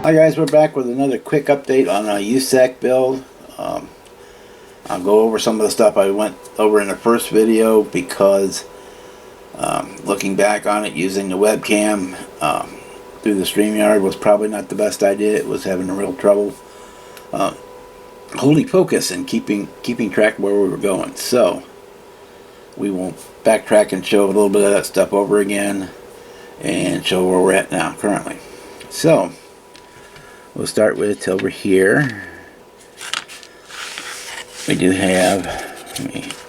Hi guys, we're back with another quick update on a USACC build. I'll go over some of the stuff I went over in the first video because looking back on it using the webcam through the StreamYard was probably not the best idea. It was having a real trouble holding focus and keeping track of where we were going. So we will backtrack and show a little bit of that stuff over again and show where we're at now currently. So we'll start with over here. We do have,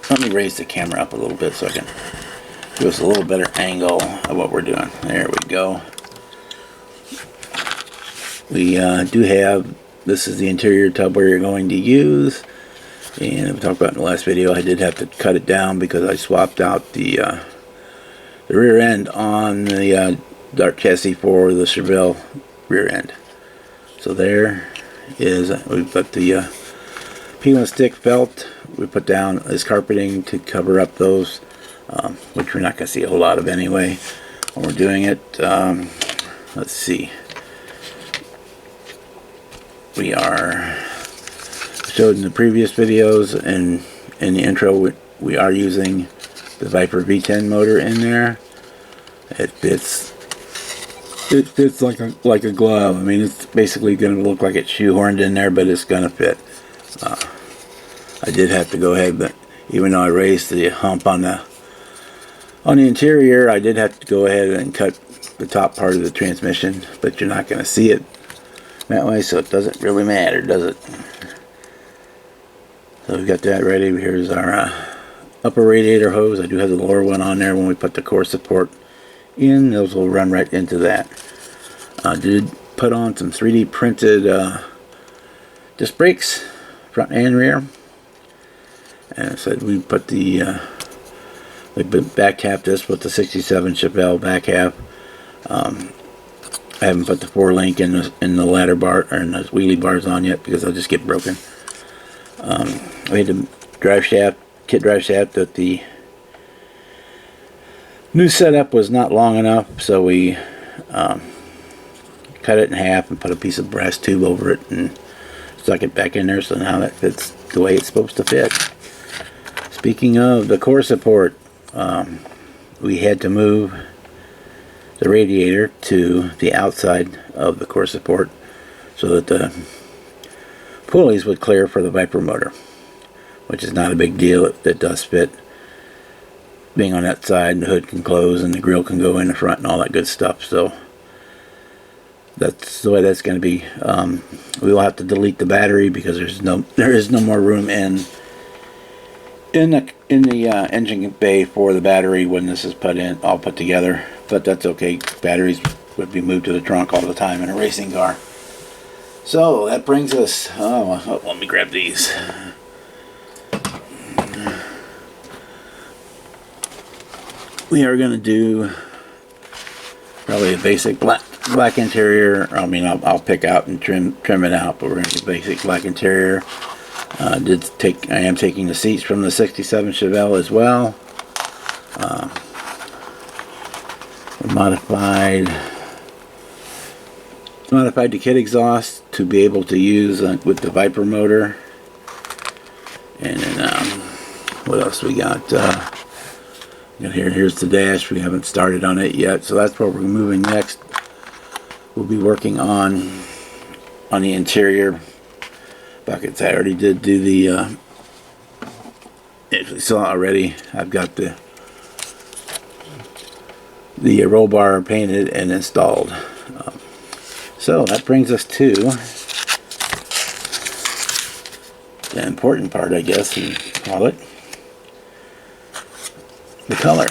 let me raise the camera up a little bit so I can give us a little better angle of what we're doing. There we go. We do have, this is the interior tub we're going to use, and we talked about in the last video, I did have to cut it down because I swapped out the rear end on the Dart chassis for the Revell rear end. So there is, we put the peel and stick felt we put down as carpeting to cover up those, which we're not going to see a whole lot of anyway when we're doing it. Let's see. We are showed in the previous videos and in the intro we are using the Viper V10 motor in there. It fits like a glove. I mean, it's basically going to look like it's shoehorned in there, but it's going to fit. I did have to go ahead, but even though I raised the hump on the interior, I did have to go ahead and cut the top part of the transmission, but you're not going to see it that way, so it doesn't really matter, does it? So we've got that ready. Here's our upper radiator hose. I do have the lower one on there when we put the core support in. Those will run right into that. I did put on some 3D printed disc brakes, front and rear. And I said we put the back half disc with the 67 Revell back half. I haven't put the 4-link in the ladder bar or in the wheelie bars on yet because they'll just get broken. We had the drive shaft, kit drive shaft, that the new setup was not long enough, so we cut it in half and put a piece of brass tube over it and stuck it back in there, so now that fits the way it's supposed to fit. Speaking of the core support, we had to move the radiator to the outside of the core support so that the pulleys would clear for the Viper motor, which is not a big deal. It does fit. Being on that side, the hood can close and the grill can go in the front and all that good stuff. So that's the way that's going to be. We will have to delete the battery because there is no more room in the engine bay for the battery when this is all put together. But that's okay. Batteries would be moved to the trunk all the time in a racing car. So that brings us, let me grab these. We are going to do probably a basic black interior. I mean, I'll pick out and trim it out, but we're going to do basic black interior. I am taking the seats from the 67 Revell as well. Modified the kit exhaust to be able to use with the Viper motor. And then what else we got? Here's the dash. We haven't started on it yet, so that's what we're moving next. We'll be working on the interior buckets. I already did do the if you saw already, I've got the roll bar painted and installed. So that brings us to the important part, I guess you call it, the color.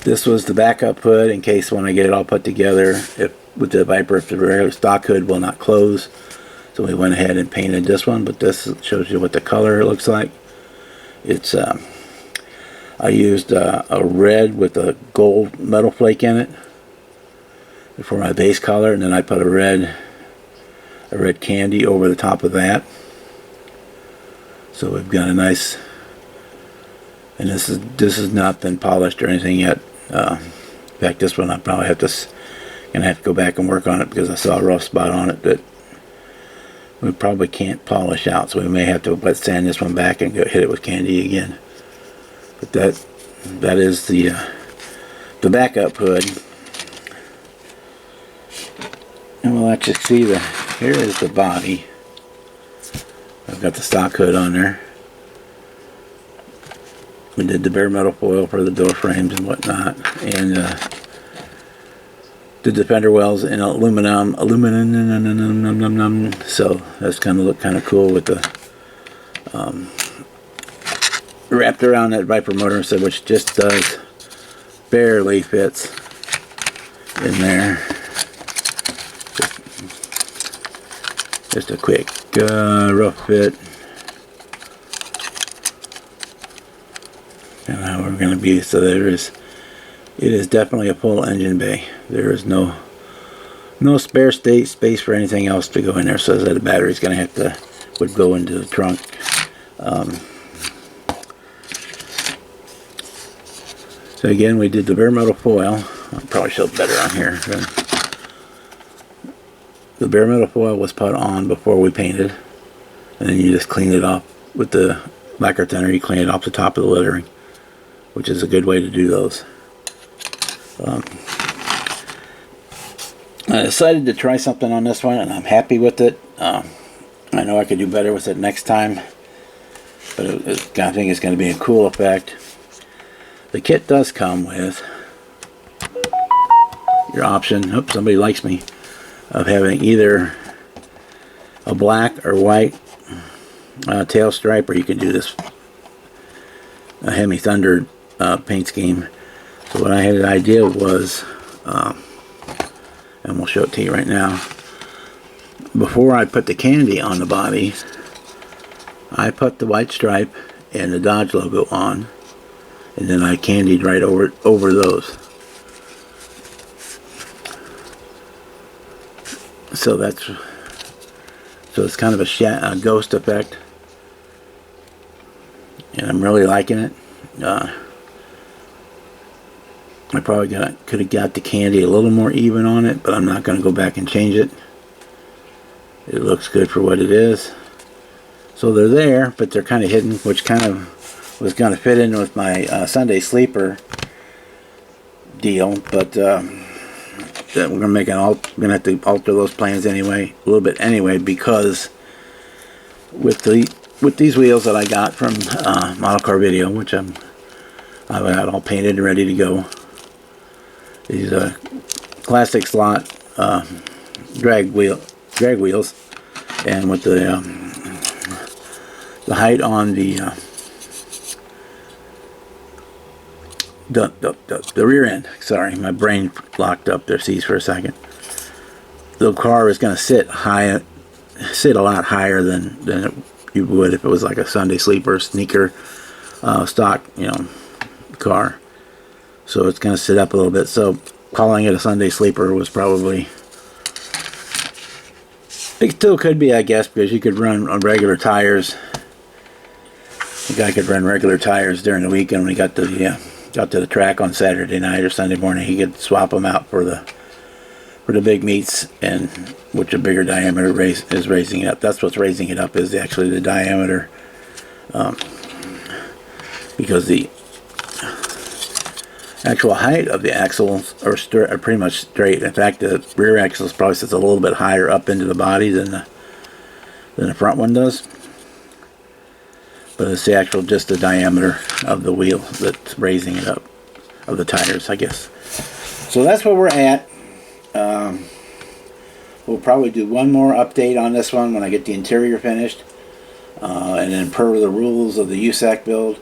This was the backup hood in case when I get it all put together, with the Viper, if the regular stock hood will not close. So we went ahead and painted this one, but this shows you what the color looks like. It's I used a red with a gold metal flake in it for my base color, and then I put a red candy over the top of that. So we've got a nice, and this has not been polished or anything yet. In fact, this one I probably have to Gonna have to go back and work on it because I saw a rough spot on it that we probably can't polish out, so we may have to wet sand this one back and go hit it with candy again. But that is the backup hood. And we'll actually see here is the body. I've got the stock hood on there. We did the bare metal foil for the door frames and whatnot, and did the fender wells in aluminum, so that's kind of look kind of cool with the wrapped around that Viper motor, so which just does barely fits in there. Just a quick rough fit. And how we're going to be, so it is definitely a full engine bay. There is no spare space for anything else to go in there, so that the battery's going to would go into the trunk. So again, we did the bare metal foil. I'll probably show it better on here. The bare metal foil was put on before we painted, and then you just clean it off with the lacquer thinner. You clean it off the top of the lettering, which is a good way to do those. I decided to try something on this one, and I'm happy with it. I know I could do better with it next time, but I think it's going to be a cool effect. The kit does come with your option, oops, somebody likes me, of having either a black or white tail stripe, or you can do this a Hemi Thunder paint scheme. So what I had an idea was, and we'll show it to you right now, before I put the candy on the body, I put the white stripe and the Dodge logo on, and then I candied right over those. So it's kind of a ghost effect, and I'm really liking it. I probably could have got the candy a little more even on it, but I'm not going to go back and change it. It looks good for what it is. So they're there, but they're kind of hidden, which kind of was going to fit in with my Sunday sleeper deal, but we're going to have to alter those plans anyway, a little bit anyway, because with these wheels that I got from Model Car Video, which I've got all painted and ready to go. These classic slot drag wheels, and with the height on the rear end. Sorry, my brain locked up their seats for a second. The car is going to sit a lot higher than you would if it was like a Sunday sleeper, sneaker, stock, car. So it's going to sit up a little bit. So calling it a Sunday sleeper was probably, it still could be, I guess, because you could run on regular tires. The guy could run regular tires during the weekend when he got to the track on Saturday night or Sunday morning. He could swap them out for the big meets, and which a bigger diameter is raising it up. That's what's raising it up, is actually the diameter, because the actual height of the axles are pretty much straight. In fact, the rear axle probably sits a little bit higher up into the body than the front one does. But it's just the diameter of the wheel that's raising it up, of the tires, I guess. So that's where we're at. We'll probably do one more update on this one when I get the interior finished. And then per the rules of the USACC build,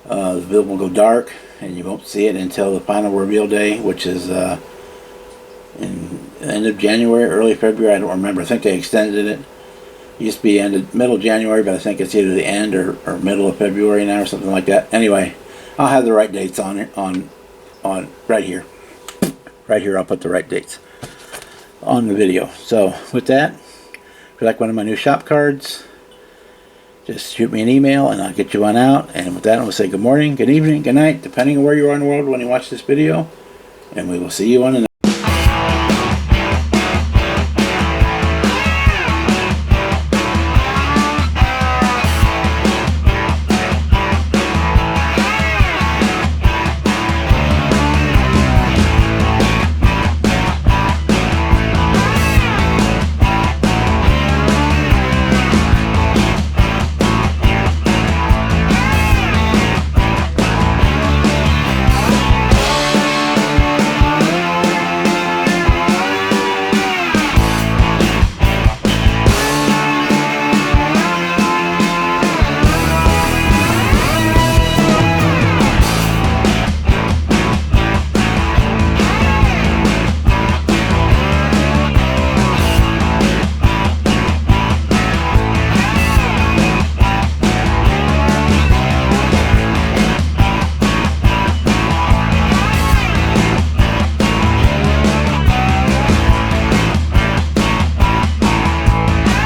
the build will go dark, and you won't see it until the final reveal day, which is in the end of January, early February. I don't remember. I think they extended it. It used to be middle of January, but I think it's either the end or middle of February now, or something like that. Anyway, I'll have the right dates on right here. Right here, I'll put the right dates on the video. So with that, if you like one of my new shop cards, just shoot me an email and I'll get you one out. And with that, I'm going to say good morning, good evening, good night, depending on where you are in the world when you watch this video. And we will see you on the next.